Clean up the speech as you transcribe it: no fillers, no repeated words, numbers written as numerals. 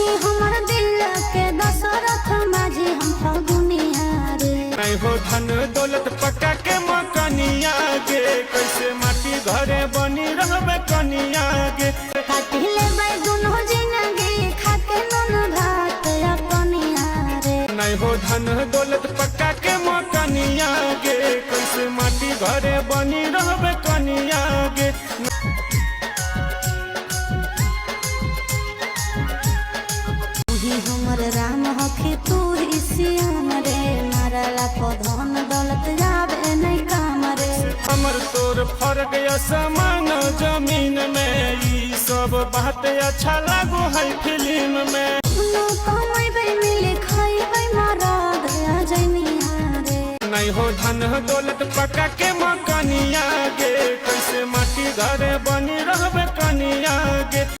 ही हमर दिल के दशरथ माझी हम फगुनिया रे। नहीं हो धन दौलत पक्का के मकनिया गे, कैसे माटी घरे बनी रहबे कनिया गे। काटी लेबै दुनो जिंदगी खाके नून भात अपनिया रे। नहीं हो धन दौलत पक्का के मकनिया गे, कैसे माटी घरे बनी रहबे कनिया गे। हमर राम हखी तू ही सियाम रे, मारला को धन दौलत जाबे नहीं काम रे। हमर तोर फर्क समान जमीन में, ई सब बात अच्छा लागो है फिल्म में। नो कमाइबै मिले खाइबै मरद आ जइनिया रे। नहीं हो धन दौलत पक्का के मकनिया गे, कैसे माटी घरे बनी रहबे कनिया गे।